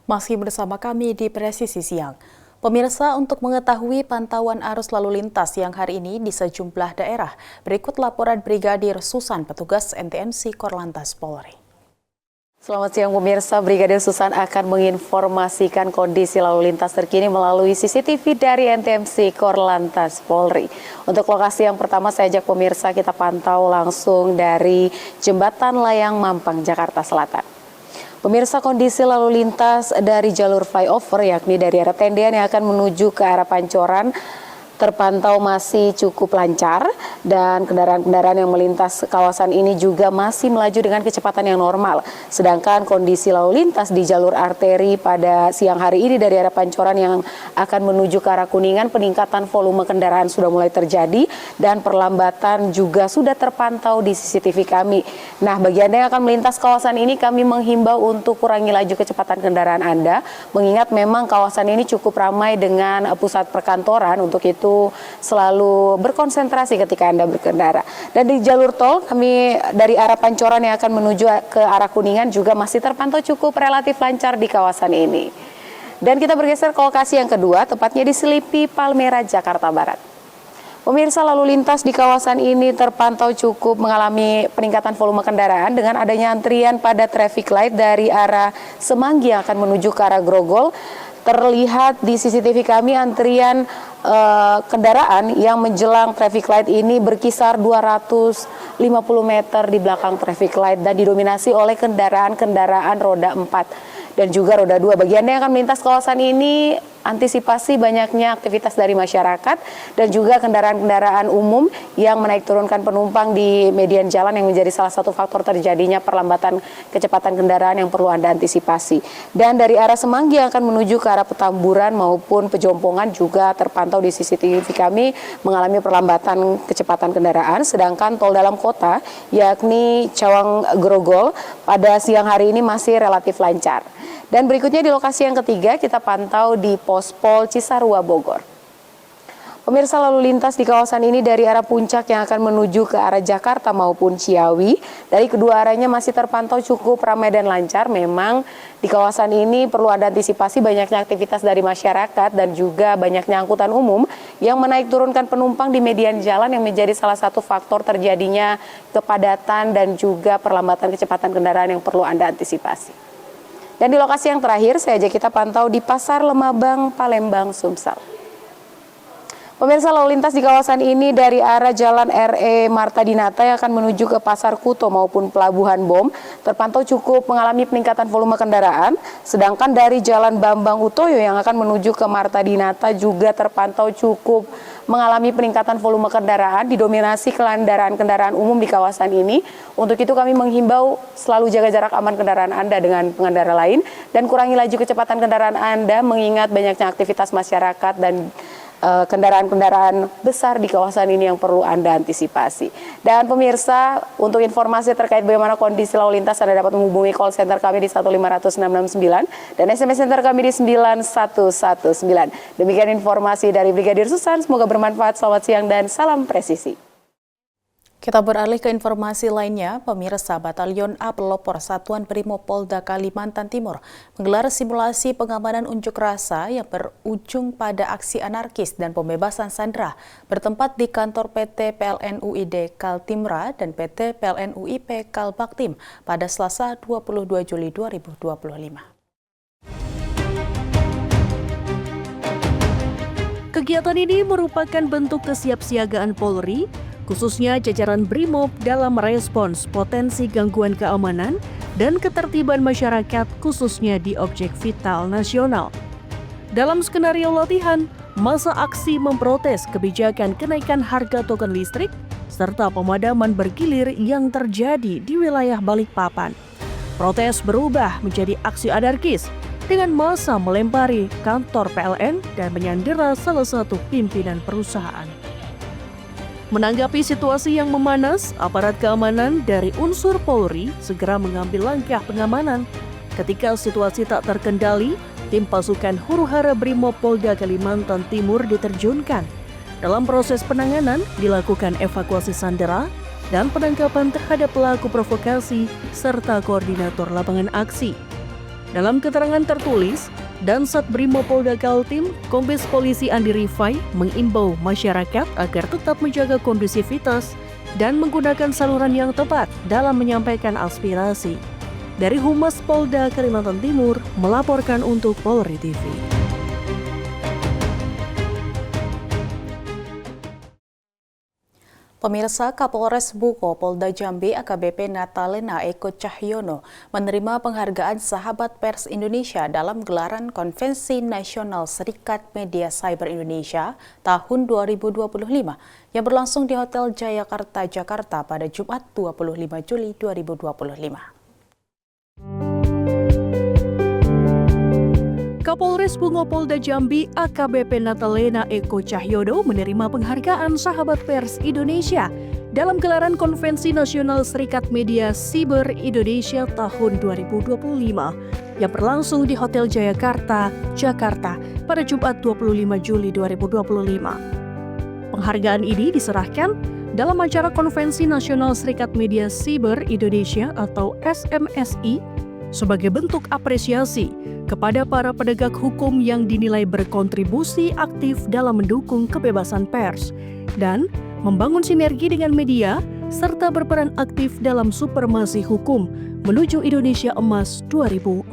Masih bersama kami di Presisi Siang. Pemirsa, untuk mengetahui pantauan arus lalu lintas yang hari ini di sejumlah daerah, berikut laporan Brigadir Susan, petugas NTMC Korlantas Polri. Selamat siang pemirsa, Brigadir Susan akan menginformasikan kondisi lalu lintas terkini melalui CCTV dari NTMC Korlantas Polri. Untuk lokasi yang pertama saya ajak pemirsa kita pantau langsung dari Jembatan Layang Mampang, Jakarta Selatan. Pemirsa, kondisi lalu lintas dari jalur flyover yakni dari arah Tendean yang akan menuju ke arah Pancoran terpantau masih cukup lancar dan kendaraan-kendaraan yang melintas kawasan ini juga masih melaju dengan kecepatan yang normal. Sedangkan kondisi lalu lintas di jalur arteri pada siang hari ini dari arah Pancoran yang akan menuju ke arah Kuningan, peningkatan volume kendaraan sudah mulai terjadi dan perlambatan juga sudah terpantau di CCTV kami. Nah, bagi Anda yang akan melintas kawasan ini, kami menghimbau untuk kurangi laju kecepatan kendaraan Anda, mengingat memang kawasan ini cukup ramai dengan pusat perkantoran. Untuk itu selalu berkonsentrasi ketika Anda berkendara. Dan di jalur tol kami dari arah Pancoran yang akan menuju ke arah Kuningan juga masih terpantau cukup relatif lancar di kawasan ini. Dan kita bergeser ke lokasi yang kedua, tepatnya di Selipi, Palmera, Jakarta Barat. Pemirsa, lalu lintas di kawasan ini terpantau cukup mengalami peningkatan volume kendaraan dengan adanya antrian pada traffic light dari arah Semanggi yang akan menuju ke arah Grogol. Terlihat di CCTV kami antrian kendaraan yang menjelang traffic light ini berkisar 250 meter di belakang traffic light dan didominasi oleh kendaraan-kendaraan roda 4 dan juga roda 2. Bagi Anda yang akan melintas kawasan ini, antisipasi banyaknya aktivitas dari masyarakat dan juga kendaraan-kendaraan umum yang menaik turunkan penumpang di median jalan yang menjadi salah satu faktor terjadinya perlambatan kecepatan kendaraan yang perlu Anda antisipasi. Dan dari arah Semanggi yang akan menuju ke arah Petamburan maupun Pejompongan juga terpantau di CCTV kami mengalami perlambatan kecepatan kendaraan, sedangkan tol dalam kota yakni Cawang Grogol pada siang hari ini masih relatif lancar. Dan berikutnya di lokasi yang ketiga kita pantau di Pospol Cisarua, Bogor. Pemirsa, lalu lintas di kawasan ini dari arah Puncak yang akan menuju ke arah Jakarta maupun Ciawi. Dari kedua arahnya masih terpantau cukup ramai dan lancar. Memang di kawasan ini perlu ada antisipasi banyaknya aktivitas dari masyarakat dan juga banyaknya angkutan umum yang menaik turunkan penumpang di median jalan yang menjadi salah satu faktor terjadinya kepadatan dan juga perlambatan kecepatan kendaraan yang perlu Anda antisipasi. Dan di lokasi yang terakhir, saya ajak kita pantau di Pasar Lemabang, Palembang, Sumsel. Pemirsa, lalu lintas di kawasan ini dari arah Jalan RE Marta Dinata yang akan menuju ke Pasar Kuto maupun Pelabuhan Bom terpantau cukup mengalami peningkatan volume kendaraan. Sedangkan dari Jalan Bambang Utoyo yang akan menuju ke Marta Dinata juga terpantau cukup mengalami peningkatan volume kendaraan, didominasi kendaraan-kendaraan umum di kawasan ini. Untuk itu kami menghimbau selalu jaga jarak aman kendaraan Anda dengan pengendara lain dan kurangi laju kecepatan kendaraan Anda mengingat banyaknya aktivitas masyarakat dan kendaraan-kendaraan besar di kawasan ini yang perlu Anda antisipasi. Dan pemirsa, untuk informasi terkait bagaimana kondisi lalu lintas, Anda dapat menghubungi call center kami di 1500669 dan SMS center kami di 9119. Demikian informasi dari Brigadir Susan, semoga bermanfaat. Selamat siang dan salam presisi. Kita beralih ke informasi lainnya. Pemirsa, Batalion A Pelopor Satuan Brimob Polda Kalimantan Timur menggelar simulasi pengamanan unjuk rasa yang berujung pada aksi anarkis dan pembebasan sandera bertempat di kantor PT PLN UID Kaltimra dan PT PLN UIP Kalbaktim pada Selasa 22 Juli 2025. Kegiatan ini merupakan bentuk kesiapsiagaan Polri, khususnya jajaran Brimob dalam merespons potensi gangguan keamanan dan ketertiban masyarakat khususnya di objek vital nasional. Dalam skenario latihan, masa aksi memprotes kebijakan kenaikan harga token listrik serta pemadaman bergilir yang terjadi di wilayah Balikpapan. Protes berubah menjadi aksi anarkis dengan massa melempari kantor PLN dan menyandera salah satu pimpinan perusahaan. Menanggapi situasi yang memanas, aparat keamanan dari unsur Polri segera mengambil langkah pengamanan. Ketika situasi tak terkendali, tim pasukan Huru-Hara Brimob Polda Kalimantan Timur diterjunkan. Dalam proses penanganan, dilakukan evakuasi sandera dan penangkapan terhadap pelaku provokasi serta koordinator lapangan aksi. Dalam keterangan tertulis, Dansat Brimopolda Kaltim, Kombes Polisi Andi Rifai mengimbau masyarakat agar tetap menjaga kondusivitas dan menggunakan saluran yang tepat dalam menyampaikan aspirasi. Dari Humas Polda Kalimantan Timur, melaporkan untuk Polri TV. Pemirsa, Kapolres Buko Polda Jambi AKBP Natalena Eko Cahyono menerima penghargaan Sahabat Pers Indonesia dalam gelaran Konvensi Nasional Serikat Media Cyber Indonesia tahun 2025 yang berlangsung di Hotel Jayakarta, Jakarta pada Jumat 25 Juli 2025. Kapolres Bungo Polda Jambi AKBP Natalena Eko Cahyono menerima penghargaan Sahabat Pers Indonesia dalam gelaran Konvensi Nasional Serikat Media Cyber Indonesia tahun 2025 yang berlangsung di Hotel Jayakarta, Jakarta pada Jumat 25 Juli 2025. Penghargaan ini diserahkan dalam acara Konvensi Nasional Serikat Media Cyber Indonesia atau SMSI sebagai bentuk apresiasi kepada para penegak hukum yang dinilai berkontribusi aktif dalam mendukung kebebasan pers dan membangun sinergi dengan media serta berperan aktif dalam supremasi hukum menuju Indonesia Emas 2045.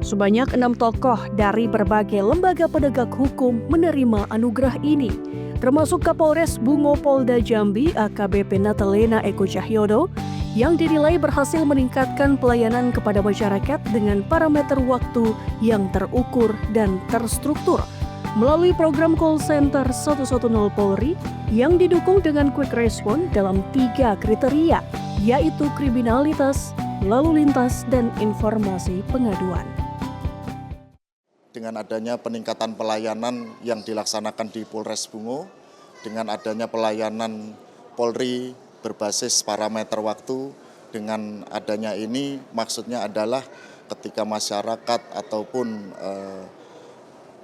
Sebanyak 6 tokoh dari berbagai lembaga penegak hukum menerima anugerah ini, termasuk Kapolres Bungo Polda Jambi AKBP Natalena Eko Cahyono yang dinilai berhasil meningkatkan pelayanan kepada masyarakat dengan parameter waktu yang terukur dan terstruktur melalui program call center 110 Polri yang didukung dengan quick response dalam 3 kriteria, yaitu kriminalitas, lalu lintas, dan informasi pengaduan. Dengan adanya peningkatan pelayanan yang dilaksanakan di Polres Bungo, dengan adanya pelayanan Polri berbasis parameter waktu, dengan adanya ini maksudnya adalah ketika masyarakat ataupun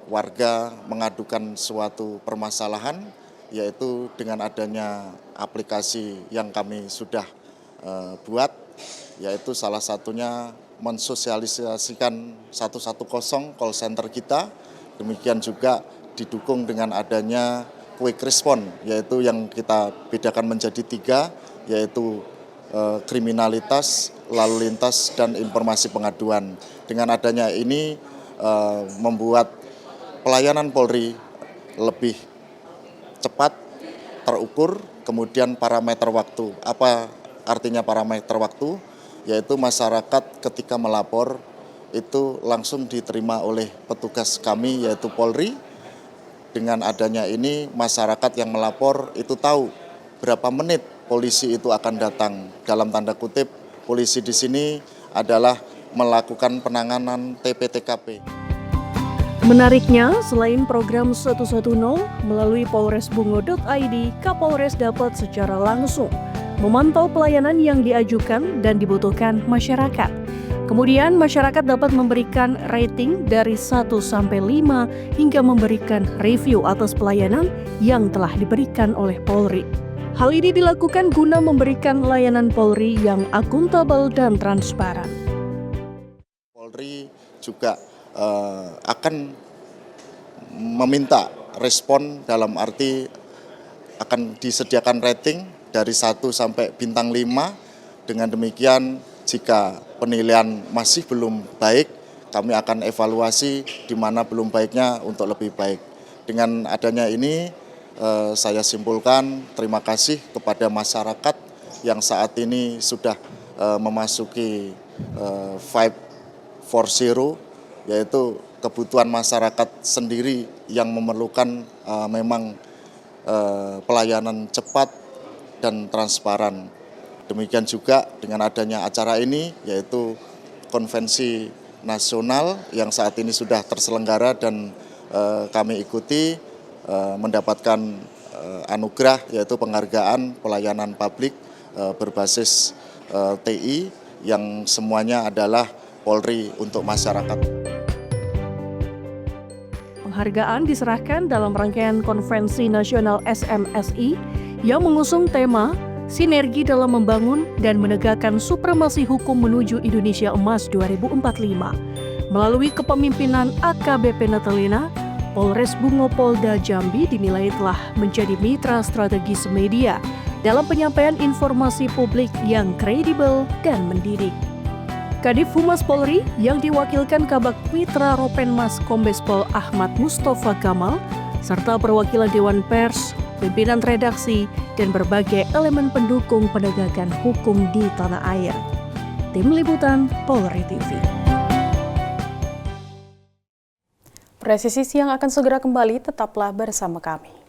warga mengadukan suatu permasalahan, yaitu dengan adanya aplikasi yang kami sudah buat, yaitu salah satunya mensosialisasikan 110 call center kita, demikian juga didukung dengan adanya quick response, yaitu yang kita bedakan menjadi 3, yaitu kriminalitas, lalu lintas, dan informasi pengaduan. Dengan adanya ini membuat pelayanan Polri lebih cepat, terukur, kemudian parameter waktu. Apa artinya parameter waktu? Yaitu masyarakat ketika melapor itu langsung diterima oleh petugas kami, yaitu Polri. Dengan adanya ini, masyarakat yang melapor itu tahu berapa menit polisi itu akan datang. Dalam tanda kutip, polisi di sini adalah melakukan penanganan TP-TKP. Menariknya, selain program 110 melalui polresbungo.id, Kapolres dapat secara langsung memantau pelayanan yang diajukan dan dibutuhkan masyarakat. Kemudian masyarakat dapat memberikan rating dari 1 sampai 5 hingga memberikan review atas pelayanan yang telah diberikan oleh Polri. Hal ini dilakukan guna memberikan layanan Polri yang akuntabel dan transparan. Polri juga akan meminta respon dalam arti akan disediakan rating dari 1 sampai bintang 5. Dengan demikian, jika penilaian masih belum baik, kami akan evaluasi di mana belum baiknya untuk lebih baik. Dengan adanya ini, saya simpulkan terima kasih kepada masyarakat yang saat ini sudah memasuki 540, yaitu kebutuhan masyarakat sendiri yang memerlukan memang pelayanan cepat dan transparan. Demikian juga dengan adanya acara ini, yaitu konvensi nasional yang saat ini sudah terselenggara dan kami ikuti, mendapatkan anugerah, yaitu penghargaan pelayanan publik berbasis TI yang semuanya adalah Polri untuk masyarakat. Penghargaan diserahkan dalam rangkaian Konvensi Nasional SMSI yang mengusung tema Sinergi dalam Membangun dan Menegakkan Supremasi Hukum Menuju Indonesia Emas 2045. Melalui kepemimpinan AKBP Natalina, Polres Bungo Polda Jambi dinilai telah menjadi mitra strategis media dalam penyampaian informasi publik yang kredibel dan mendidik. Kadif Humas Polri yang diwakilkan Kabag Mitra Ropenmas Kombes Pol Ahmad Mustafa Kamal, serta perwakilan Dewan Pers, pimpinan redaksi, dan berbagai elemen pendukung penegakan hukum di tanah air. Tim Liputan Polri TV. Presisi Siang akan segera kembali, tetaplah bersama kami.